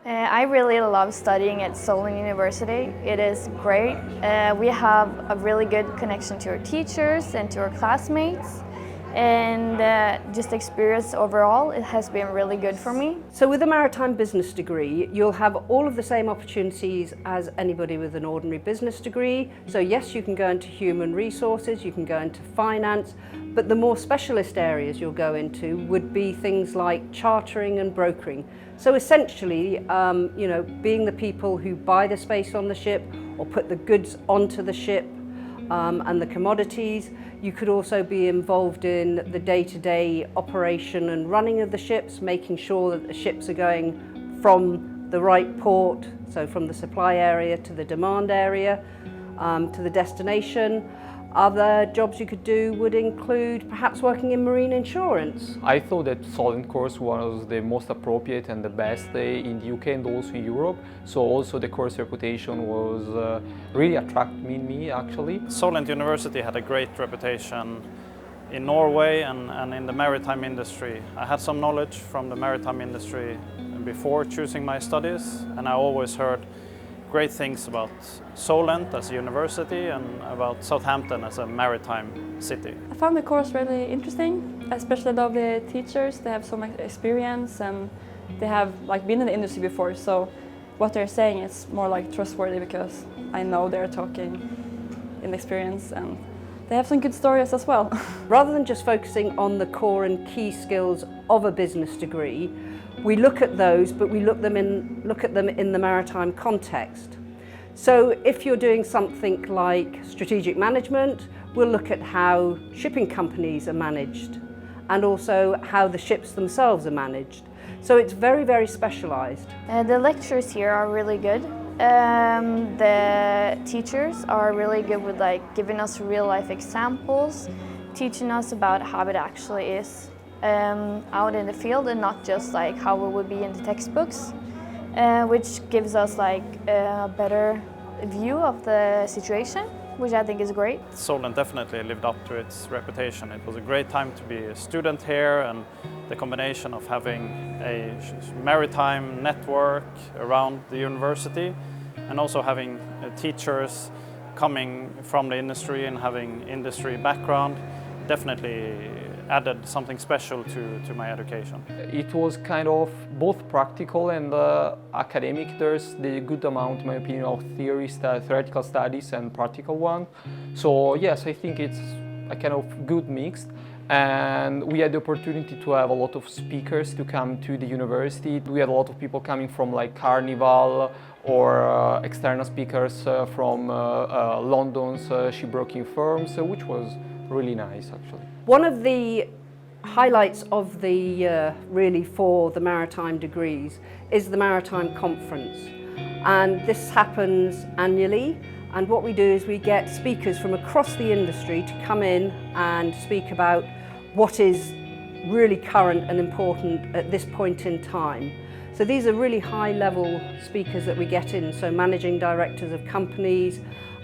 I really love studying at Solent University. It is great. We have a really good connection to our teachers and to our classmates. And just experience overall, it has been really good for me. So with a maritime business degree, you'll have all of the same opportunities as anybody with an ordinary business degree. So yes, you can go into human resources, you can go into finance, but the more specialist areas you'll go into would be things like chartering and brokering. So essentially, being the people who buy the space on the ship or put the goods onto the ship and the commodities. You could also be involved in the day-to-day operation and running of the ships, making sure that the ships are going from the right port, so from the supply area to the demand area, to the destination. Other jobs you could do would include perhaps working in marine insurance. I thought that Solent course was the most appropriate and the best in the UK and also in Europe. So also the course reputation was really attracting me actually. Solent University had a great reputation in Norway and in the maritime industry. I had some knowledge from the maritime industry before choosing my studies, and I always heard great things about Solent as a university and about Southampton as a maritime city. I found the course really interesting. Especially love the teachers. They have so much experience and they have been in the industry before, so what they're saying is more trustworthy because I know they're talking in experience and they have some good stories as well. Rather than just focusing on the core and key skills of a business degree, we look at those, but we look at them in the maritime context. So if you're doing something like strategic management, we'll look at how shipping companies are managed and also how the ships themselves are managed. So it's very, very specialised. The lectures here are really good. The teachers are really good with giving us real life examples, teaching us about how it actually is out in the field and not just how it would be in the textbooks, which gives us a better view of the situation, which I think is great. Solent definitely lived up to its reputation. It was a great time to be a student here, and the combination of having a maritime network around the university and also having teachers coming from the industry and having industry background definitely added something special to my education. It was kind of both practical and academic. There's the good amount, in my opinion, of theoretical studies and practical one. So yes, I think it's a kind of good mix. And we had the opportunity to have a lot of speakers to come to the university. We had a lot of people coming from Carnival or external speakers from London's shipbroking firms, which was really nice actually. One of the highlights of the year really for the maritime degrees is the Maritime Conference, and this happens annually, and what we do is we get speakers from across the industry to come in and speak about what is really current and important at this point in time. So these are really high level speakers that we get in, so managing directors of companies,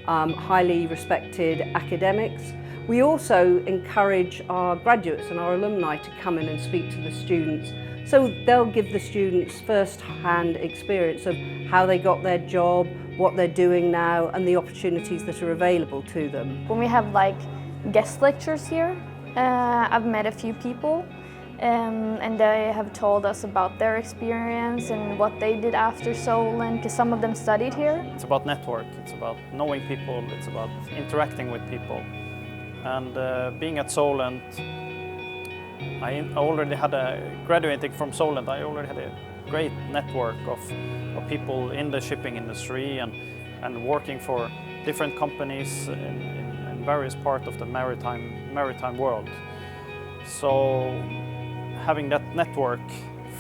highly respected academics. We also encourage our graduates and our alumni to come in and speak to the students. So they'll give the students first-hand experience of how they got their job, what they're doing now, and the opportunities that are available to them. When we have guest lectures here, I've met a few people and they have told us about their experience and what they did after Solent, because some of them studied here. It's about network, it's about knowing people, it's about interacting with people. And being at Solent, I already had graduating from Solent, I already had a great network of people in the shipping industry and working for different companies in various parts of the maritime world. So having that network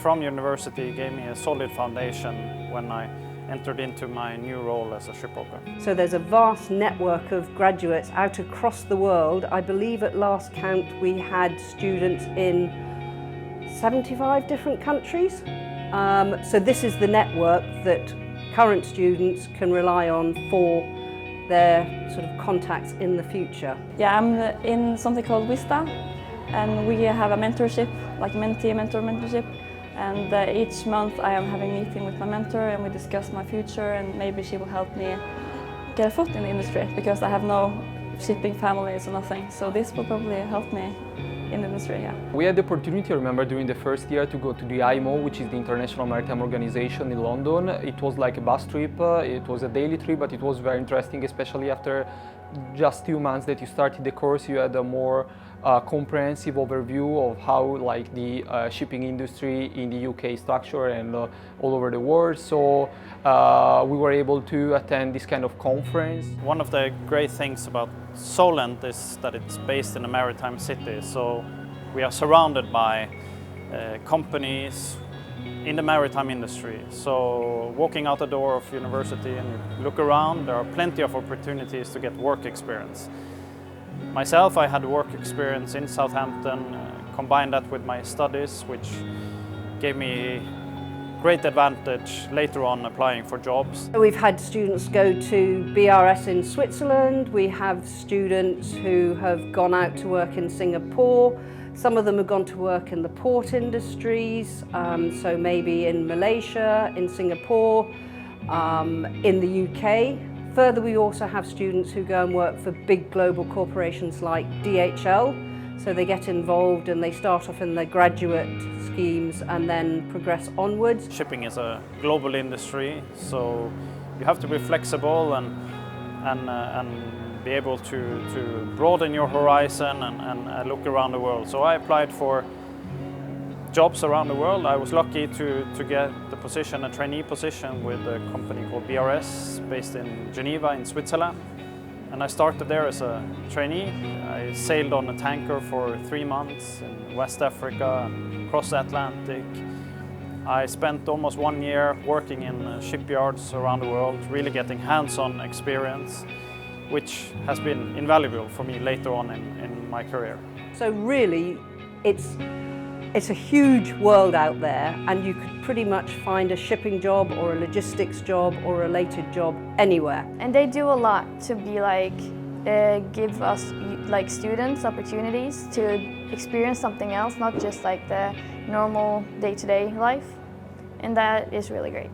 from university gave me a solid foundation when I entered into my new role as a shipbroker. So there's a vast network of graduates out across the world. I believe at last count we had students in 75 different countries. So this is the network that current students can rely on for their sort of contacts in the future. Yeah, I'm in something called WISTA, and we have a mentorship, like mentee-mentor mentorship. And each month I am having a meeting with my mentor and we discuss my future, and maybe she will help me get a foot in the industry because I have no shipping families or nothing. So this will probably help me in the industry, yeah. We had the opportunity, I remember, during the first year to go to the IMO, which is the International Maritime Organization in London. It was like a bus trip, it was a daily trip, but it was very interesting, especially after just 2 months that you started the course. You had a more comprehensive overview of how like the shipping industry in the UK is structured and all over the world. So we were able to attend this kind of conference. One of the great things about Solent is that it's based in a maritime city, so we are surrounded by companies in the maritime industry. So walking out the door of university and you look around, there are plenty of opportunities to get work experience. Myself, I had work experience in Southampton, combined that with my studies, which gave me great advantage later on applying for jobs. We've had students go to BRS in Switzerland, we have students who have gone out to work in Singapore, some of them have gone to work in the port industries, so maybe in Malaysia, in Singapore, in the UK. Further, we also have students who go and work for big global corporations like DHL. So they get involved and they start off in their graduate schemes and then progress onwards. Shipping is a global industry, so you have to be flexible and be able to broaden your horizon and look around the world. So I applied for jobs around the world. I was lucky to get the position, a trainee position with a company called BRS based in Geneva in Switzerland. And I started there as a trainee. I sailed on a tanker for 3 months in West Africa, across the Atlantic. I spent almost 1 year working in shipyards around the world, really getting hands-on experience, which has been invaluable for me later on in my career. So really, it's a huge world out there, and you could pretty much find a shipping job or a logistics job or a related job anywhere. And they do a lot to be like, give us like students opportunities to experience something else, not just like the normal day-to-day life. And that is really great.